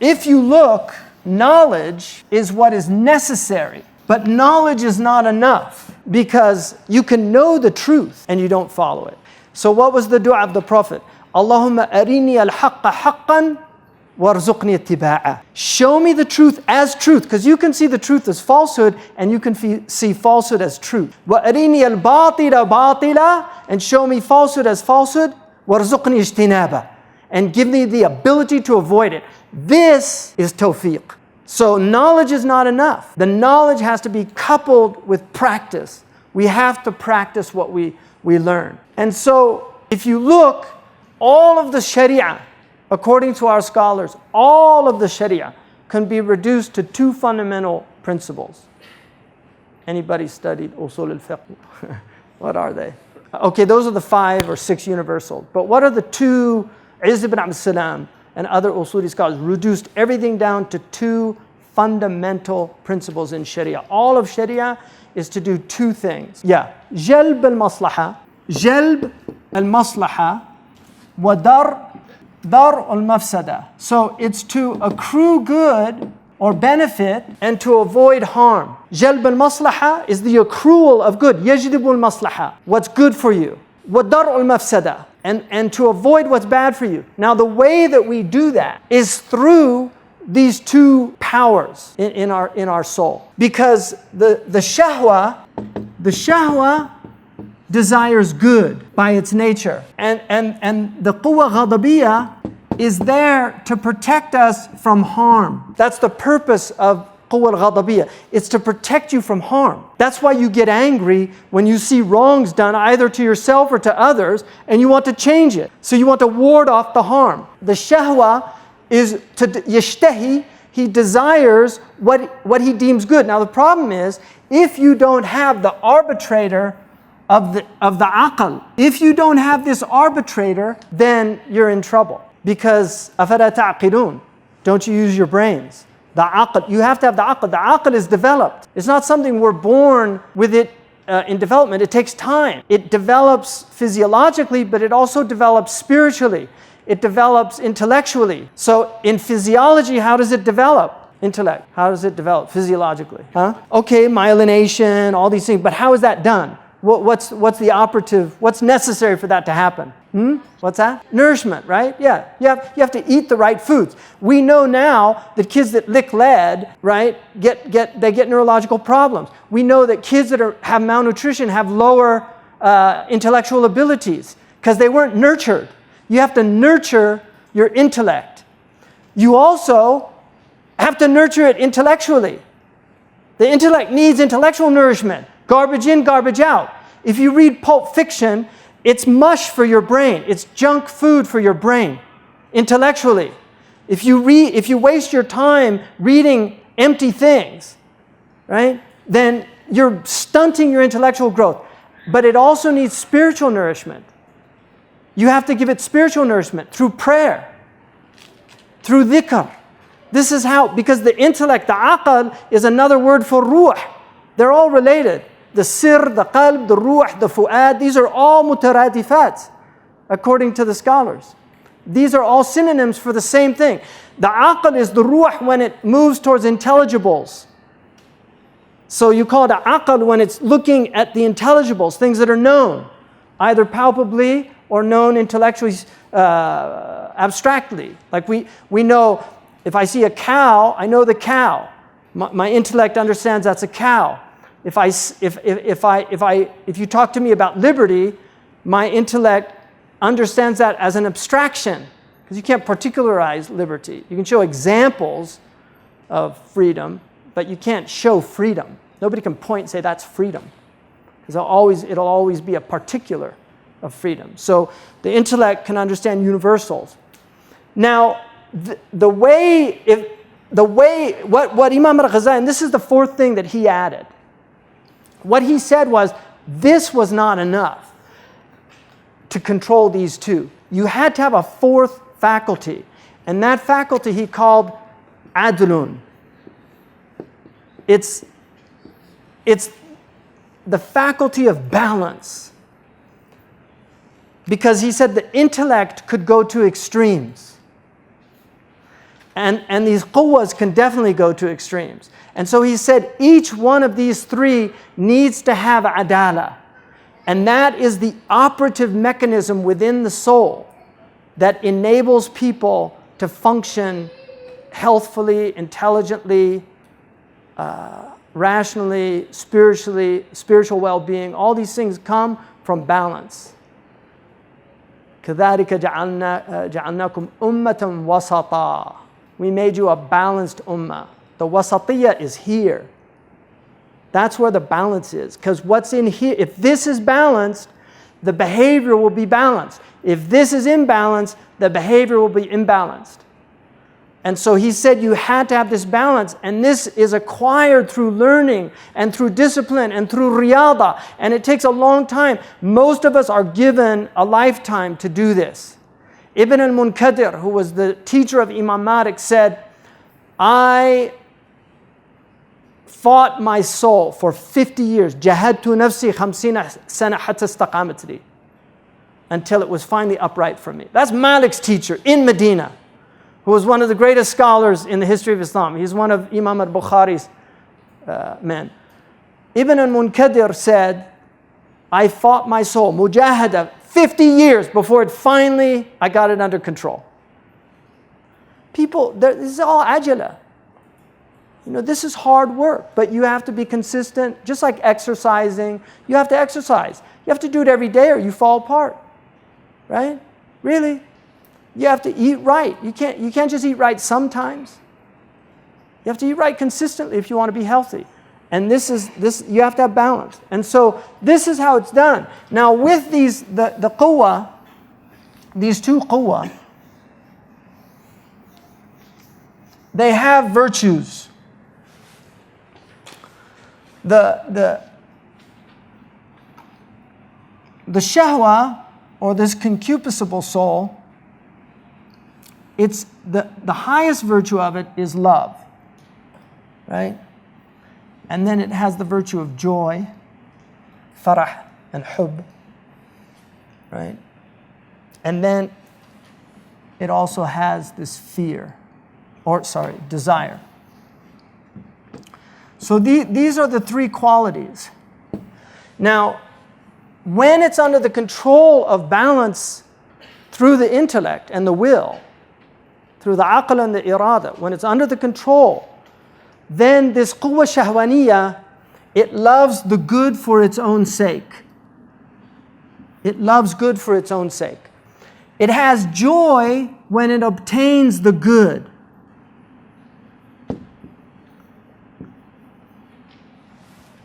If you look, knowledge is what is necessary, but knowledge is not enough because you can know the truth and you don't follow it. So what was the dua of the Prophet? Allahumma arini al-haqqa haqqan warzuqni ittiba'a. Show me the truth as truth, because you can see the truth as falsehood and you can see falsehood as truth. Wa arini al-batila batila, and show me falsehood as falsehood, warzuqni ijtinaba, and give me the ability to avoid it. This is tawfiq. So knowledge is not enough. The knowledge has to be coupled with practice. We have to practice what we learn. And so if you look, all of the Sharia, according to our scholars, all of the Sharia can be reduced to two fundamental principles. Anybody studied usul al-fiqh? What are they? Okay, those are the 5 or 6 universal. But what are the two? Izz ibn Abd Salam and other usuli scholars reduced everything down to 2 fundamental principles in Sharia. All of Sharia is to do 2 things. Jalb al-maslaha, jalb al-maslaha, wa dar al-mafsada. So it's to accrue good or benefit and to avoid harm. Jalb al-maslaha is the accrual of good. Yajlibu al-maslaha, what's good for you. Wa dar al-mafsada, and to avoid what's bad for you. Now the way that we do that is through these 2 powers in our soul. Because the shahwa desires good by its nature. And the quwwa ghadabiyya is there to protect us from harm. That's the purpose of quwwa al-ghadabiyya. It's to protect you from harm. That's why you get angry when you see wrongs done either to yourself or to others, and you want to change it. So you want to ward off the harm. The shahwa is to yashtahi, he desires what he deems good. Now the problem is, if you don't have the arbitrator of the aql, if you don't have this arbitrator, then you're in trouble. Because afala ta'qilun, don't you use your brains? The aql, you have to have the aql. The aql is developed. It's not something we're born with it in development. It takes time. It develops physiologically, but it also develops spiritually. It develops intellectually. So in physiology, how does it develop? Intellect. How does it develop physiologically? Okay, myelination, all these things, but how is that done? What's the operative? What's necessary for that to happen? What's that? Nourishment, right? Yeah, you have to eat the right foods. We know now that kids that lick lead, right, get neurological problems. We know that kids that have malnutrition have lower intellectual abilities because they weren't nurtured. You have to nurture your intellect. You also have to nurture it intellectually. The intellect needs intellectual nourishment. Garbage in, garbage out. If you read Pulp Fiction, it's mush for your brain. It's junk food for your brain, intellectually. If you waste your time reading empty things, right, then you're stunting your intellectual growth. But it also needs spiritual nourishment. You have to give it spiritual nourishment through prayer, through dhikr. This is how, because the intellect, the aql, is another word for ruh. They're all related. The sir, the qalb, the ruh, the fu'ad, these are all mutaradifat, according to the scholars. These are all synonyms for the same thing. The aql is the ruh when it moves towards intelligibles. So you call it aql when it's looking at the intelligibles, things that are known, either palpably or known intellectually, abstractly. Like we know, if I see a cow, I know the cow. My intellect understands that's a cow. If you talk to me about liberty, my intellect understands that as an abstraction, because you can't particularize liberty. You can show examples of freedom, but you can't show freedom. Nobody can point and say that's freedom, because it'll always be a particular of freedom. So the intellect can understand universals. Now, what Imam al-Ghazali, and this is the 4th thing that he added. What he said was, this was not enough to control these 2. You had to have a 4th faculty, and that faculty he called adlun. It's the faculty of balance. Because he said the intellect could go to extremes. And these quwwas can definitely go to extremes. And so he said each one of these three needs to have adala. And that is the operative mechanism within the soul that enables people to function healthfully, intelligently, rationally, spiritually, spiritual well-being. All these things come from balance. كَذَلِكَ جَعَلْنَاكُمْ أُمَّةً وَسَطًا. We made you a balanced ummah. The wasatiyya is here. That's where the balance is. Because what's in here, if this is balanced, the behavior will be balanced. If this is imbalanced, the behavior will be imbalanced. And so he said you had to have this balance, and this is acquired through learning and through discipline and through riyada, and it takes a long time. Most of us are given a lifetime to do this. Ibn al-Munkadir, who was the teacher of Imam Malik, said, I fought my soul for 50 years. Jahadtu nafsi 50 sana hatta istaqamat li. Until it was finally upright for me. That's Malik's teacher in Medina, who was one of the greatest scholars in the history of Islam. He's one of Imam al-Bukhari's men. Ibn al-Munkadir said, I fought my soul, mujahada, 50 years before I got it under control. People, this is all ajala. This is hard work, but you have to be consistent, just like exercising. You have to exercise. You have to do it every day or you fall apart, right? Really? You have to eat right. You can't just eat right sometimes. You have to eat right consistently if you want to be healthy. And this you have to have balance. And so this is how it's done. Now with the quwwa, these two quwwa, they have virtues. The shahwa, or this concupiscible soul, it's the highest virtue of it is love, right? And then it has the virtue of joy, farah and hub, right? And then it also has this desire. So these are the three qualities. Now, when it's under the control of balance through the intellect and the will, through the aql and the irada, when it's under the control, then this quwwa shahwaniyya, it loves the good for its own sake. It loves good for its own sake. It has joy when it obtains the good.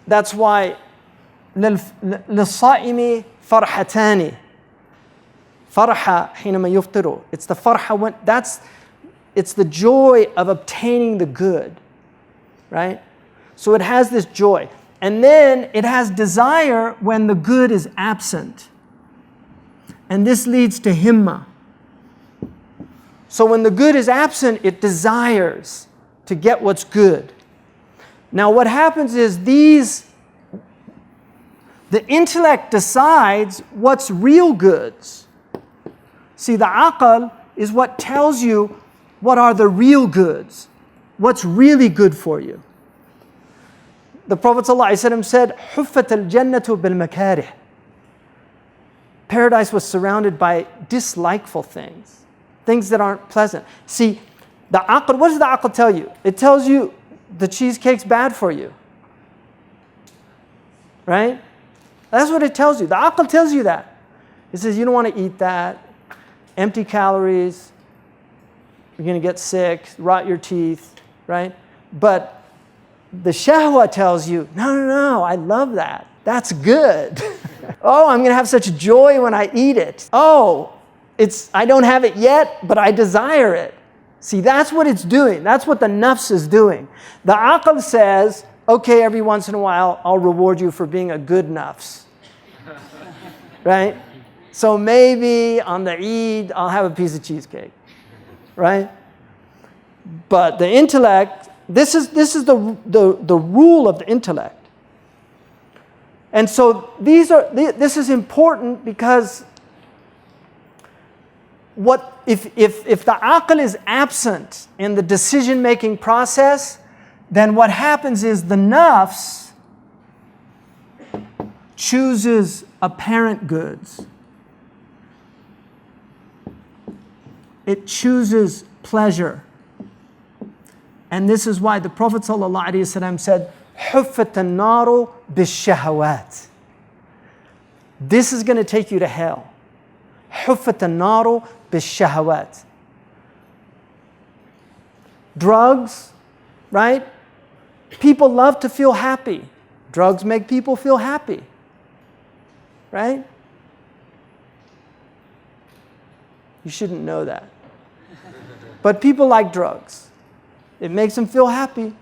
That's why للصائم فرحتان فرحة حينما يفطر. It's the farha it's the joy of obtaining the good, right? So it has this joy. And then it has desire when the good is absent. And this leads to himma. So when the good is absent, it desires to get what's good. Now what happens is the intellect decides what's real goods. See, the aql is what tells you what are the real goods, what's really good for you. The Prophet ﷺ said, حُفَّتَ الْجَنَّةُ بِالْمَكَارِهِ. Paradise was surrounded by dislikeful things, things that aren't pleasant. See, the aql, what does the aql tell you? It tells you the cheesecake's bad for you, right? That's what it tells you. The aql tells you that. It says you don't want to eat that. Empty calories. You're going to get sick, rot your teeth, right? But the shahwa tells you, no, I love that. That's good. Oh, I'm going to have such joy when I eat it. Oh, I don't have it yet, but I desire it. See, that's what it's doing. That's what the nafs is doing. The aql says, okay, every once in a while, I'll reward you for being a good nafs. Right? So maybe on the Eid, I'll have a piece of cheesecake. Right? But the intellect, this is the rule of the intellect. And so this is important because if the aql is absent in the decision-making process, then what happens is the nafs chooses apparent goods. It chooses pleasure. And this is why the Prophet ﷺ said, حُفَّتَ النَّارُ بِالشَّهَوَاتِ. This is going to take you to hell. حُفَّتَ النَّارُ بِالشَّهَوَاتِ. Drugs, right? People love to feel happy. Drugs make people feel happy, right? You shouldn't know that. But people like drugs. It makes them feel happy.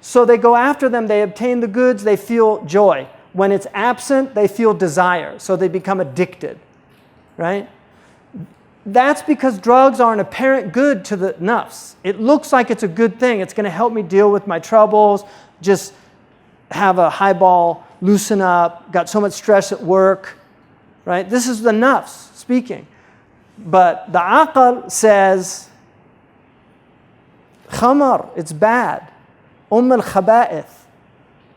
So they go after them, they obtain the goods, they feel joy. When it's absent, they feel desire. So they become addicted, right? That's because drugs are an apparent good to the nafs. It looks like it's a good thing. It's going to help me deal with my troubles, just have a highball, loosen up, got so much stress at work, right? This is the nafs speaking. But the aql says, khamar, it's bad. al-khaba'ith,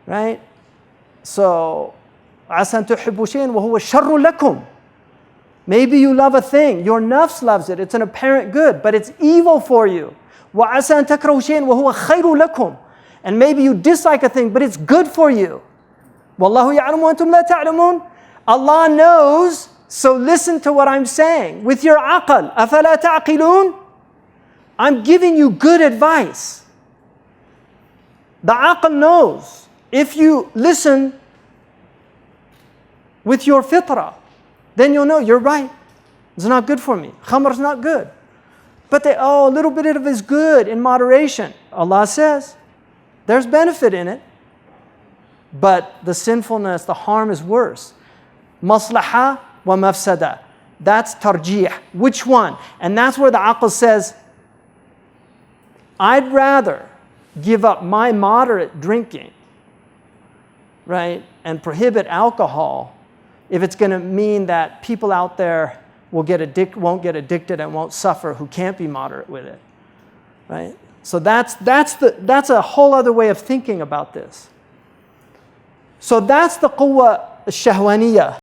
right? So, عَسَى أَن تُحِبُّوا شَيْئًا وَهُوَ شَرٌّ لَكُمْ. Maybe you love a thing, your nafs loves it, it's an apparent good, but it's evil for you. وَعَسَى أَن تَكْرَهُوا شَيْئًا وَهُوَ خَيْرٌ لَكُمْ. And maybe you dislike a thing, but it's good for you. وَاللَّهُ يَعْلَمُ وَأَنْتُمْ لَا تَعْلَمُونَ. Allah knows, so listen to what I'm saying. With your aql, أَفَلَا تَعْقِلُونَ? I'm giving you good advice. The aql knows. If you listen with your fitrah, then you'll know you're right. It's not good for me. Khamr is not good. But a little bit of it is good in moderation. Allah says there's benefit in it. But the sinfulness, the harm is worse. Maslaha wa mafsada. That's tarjih. Which one? And that's where the aql says, I'd rather give up my moderate drinking, right, and prohibit alcohol if it's going to mean that people out there won't get addicted and won't suffer who can't be moderate with it, right? So that's a whole other way of thinking about this. So that's the quwwa shahwaniyah.